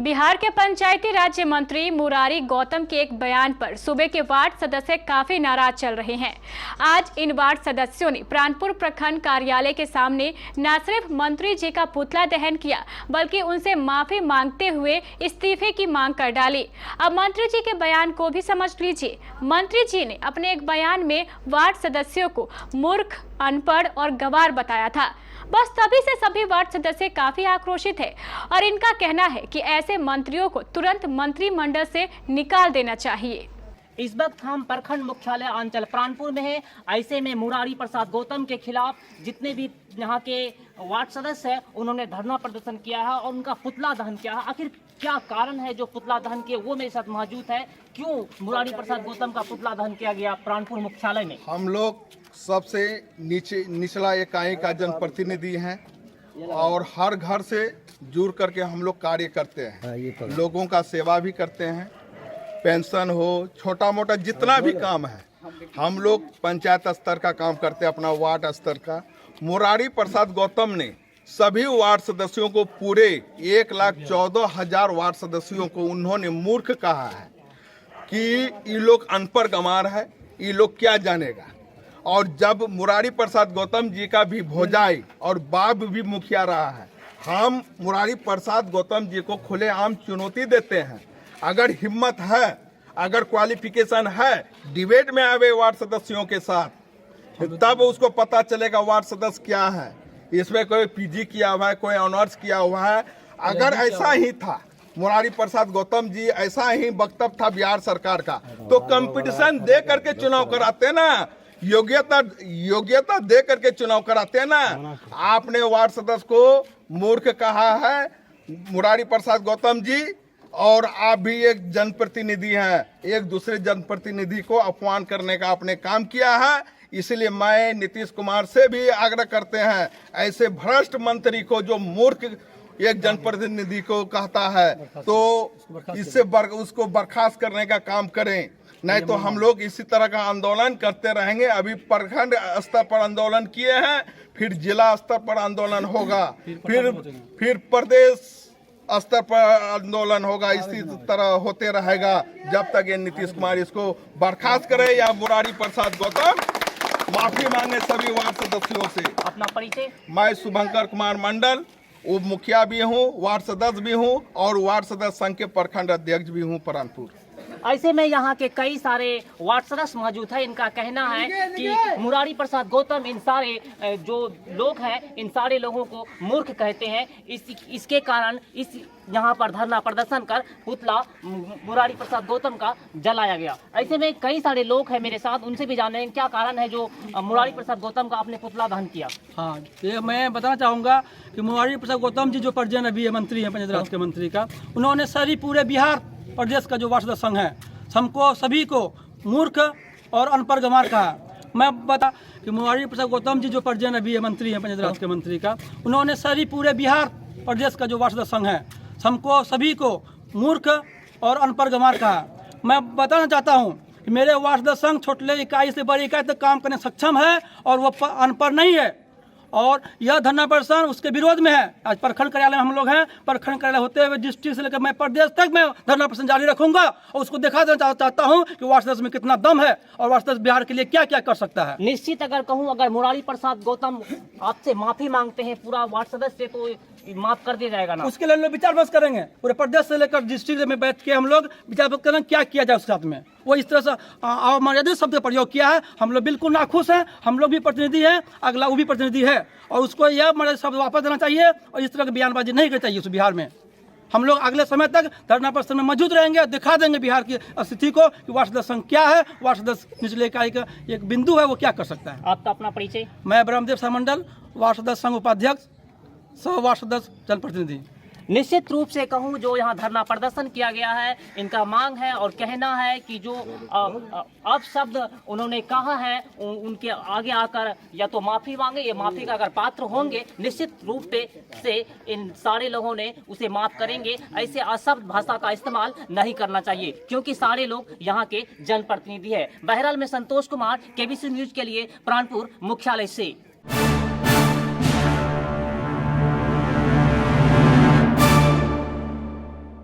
बिहार के पंचायती राज्य मंत्री मुरारी गौतम के एक बयान पर सूबे के वार्ड सदस्य काफी नाराज चल रहे हैं। आज इन वार्ड सदस्यों ने प्राणपुर प्रखंड कार्यालय के सामने न सिर्फ मंत्री जी का पुतला दहन किया, बल्कि उनसे माफी मांगते हुए इस्तीफे की मांग कर डाली। अब मंत्री जी के बयान को भी समझ लीजिए। मंत्री जी ने अपने एक बयान में वार्ड सदस्यों को मूर्ख, अनपढ़ और गंवार बताया था। बस तभी से सभी वार्ड सदस्य काफी आक्रोशित है और इनका कहना है कि ऐसे मंत्रियों को तुरंत मंत्रिमंडल से निकाल देना चाहिए। इस वक्त हम प्रखंड मुख्यालय अंचल प्राणपुर में हैं। ऐसे में मुरारी प्रसाद गौतम के खिलाफ जितने भी यहाँ के वार्ड सदस्य हैं, उन्होंने धरना प्रदर्शन किया है और उनका पुतला दहन किया है। आखिर क्या कारण है जो पुतला दहन के, वो मेरे साथ मौजूद है। क्यों मुरारी प्रसाद गौतम का पुतला दहन किया गया प्राणपुर मुख्यालय में? हम लोग सबसे निचला इकाई का जनप्रतिनिधि हैं और हर घर से जुड़ करके हम लोग कार्य करते हैं। लोगों का सेवा भी करते हैं, पेंशन हो, छोटा मोटा जितना भी काम है हम लोग पंचायत स्तर का काम करते हैं, अपना वार्ड स्तर का। मुरारी प्रसाद गौतम ने सभी वार्ड सदस्यों को, पूरे 1,14,000 वार्ड सदस्यों को उन्होंने मूर्ख कहा है कि ये लोग अनपढ़ गंवार है, ये लोग क्या जानेगा। और जब मुरारी प्रसाद गौतम जी का भी भौजाई और बाप भी मुखिया रहा है, हम मुरारी प्रसाद गौतम जी को खुलेआम चुनौती देते हैं। अगर हिम्मत है, अगर क्वालिफिकेशन है, डिबेट में आवे वार्ड सदस्यों के साथ, तब उसको पता चलेगा वार्ड सदस्य क्या है। इसमें कोई पीजी किया हुआ है, कोई ऑनर्स किया हुआ है। अगर ऐसा ही था, मुरारी प्रसाद गौतम जी ऐसा ही वक्तव्य था बिहार सरकार का, तो कंपटीशन दे करके चुनाव कराते ना, योग्यता दे करके चुनाव कराते ना। आपने वार्ड सदस्य को मूर्ख कहा है मुरारी प्रसाद गौतम जी, और आप भी एक जनप्रतिनिधि हैं, एक दूसरे जनप्रतिनिधि को अपमान करने का आपने काम किया है। इसलिए मैं नीतीश कुमार से भी आग्रह करते हैं, ऐसे भ्रष्ट मंत्री को जो मूर्ख एक जनप्रतिनिधि को कहता है, तो इससे उसको बर्खास्त करने का काम करें, नहीं तो हम लोग इसी तरह का आंदोलन करते रहेंगे। अभी प्रखंड स्तर पर आंदोलन किए हैं, फिर जिला स्तर पर आंदोलन होगा, फिर प्रदेश स्तर पर आंदोलन होगा। इसी तरह होते रहेगा जब तक ये नीतीश कुमार इसको बर्खास्त करे या मुरारी प्रसाद गौतम माफी मांगे सभी वार्ड सदस्यों से। अपना परिचय? मैं शुभंकर कुमार मंडल, उप मुखिया भी हूँ, वार्ड सदस्य भी हूँ और वार्ड सदस्य संघ के प्रखंड अध्यक्ष भी हूँ प्राणपुर। ऐसे में यहाँ के कई सारे वार्ड सदस्य मौजूद है। इनका कहना है कि मुरारी प्रसाद गौतम इन सारे जो लोग हैं, इन सारे लोगों को मूर्ख कहते हैं। इसके कारण इस यहाँ पर धरना प्रदर्शन कर पुतला मुरारी प्रसाद गौतम का जलाया गया। ऐसे में कई सारे लोग हैं मेरे साथ, उनसे भी जाने क्या कारण है जो मुरारी प्रसाद गौतम का आपने पुतला दहन किया। हाँ, ये मैं बताना चाहूँगा कि मुरारी प्रसाद गौतम जी जो प्रजेन अभी मंत्री हैं, पंचायत राज के मंत्री का, उन्होंने सारी पूरे बिहार प्रदेश का जो वार्ड सदस्य संघ है, हमको सभी को मूर्ख और अनपढ़ गंवार कहा। मैं बता कि मुरारी प्रसाद गौतम जी जो प्रजेन अभी मंत्री हैं, पंचायत राज के मंत्री का, उन्होंने सारी पूरे बिहार प्रदेश का जो वार्ड सदस्य संघ है, हमको सभी को मूर्ख और अनपढ़ गंवार कहा। मैं बताना चाहता हूँ कि मेरे वार्ड सदस्य संघ छोटे इकाई से बड़ी इकाई तक काम करने सक्षम है और वो अनपढ़ नहीं है, और यह धरना प्रदर्शन उसके विरोध में है। आज प्रखंड कार्यालय में हम लोग हैं, प्रखंड कार्यालय होते हुए डिस्ट्रिक्ट से लेकर मैं प्रदेश तक मैं धरना प्रदर्शन जारी रखूंगा और उसको दिखा देना चाहता हूं कि वार्ड सदस्य में कितना दम है और वार्ड सदस्य बिहार के लिए क्या क्या कर सकता है। निश्चित अगर कहूं, अगर मुरारी प्रसाद गौतम आपसे माफी मांगते हैं पूरा वार्ड सदस्य, तो माफ कर दिया जाएगा ना? उसके लिए हम लोग विचार विमर्श करेंगे, पूरे प्रदेश से लेकर डिस्ट्रिक्ट में बैठ के हम लोग विचार विमर्श करेंगे क्या किया जाए उसके साथ में। वो इस तरह से अमर्यादित शब्द का प्रयोग किया है, हम लोग बिल्कुल नाखुश हैं। हम लोग भी प्रतिनिधि हैं, अगला वो भी प्रतिनिधि है, और उसको यह मर्यादित शब्द वापस देना चाहिए और इस तरह की बयानबाजी नहीं करनी चाहिए उस बिहार में। हम लोग अगले समय तक धरना प्रदर्शन में मौजूद रहेंगे, दिखा देंगे बिहार की स्थिति को कि वार्ड सदस्य संघ क्या है, वार्ड सदस्य निचले इकाई का एक बिंदु है, वो क्या कर सकता है। आपका अपना परिचय? मैं ब्रह्मदेव शाह मंडल, वार्ड सदस्य संघ उपाध्यक्ष, सह वार्ड सदस्य जनप्रतिनिधि। निश्चित रूप से कहूं, जो यहाँ धरना प्रदर्शन किया गया है, इनका मांग है और कहना है कि जो अब शब्द उन्होंने कहा है उनके आगे आकर या तो माफी मांगे, या माफी का अगर पात्र होंगे निश्चित रूप से इन सारे लोगों ने उसे माफ करेंगे। ऐसे अशब्द भाषा का इस्तेमाल नहीं करना चाहिए क्योंकि सारे लोग यहाँ के जनप्रतिनिधि है। बहरहाल में संतोष कुमार, केबीसी न्यूज के लिए प्राणपुर मुख्यालय से।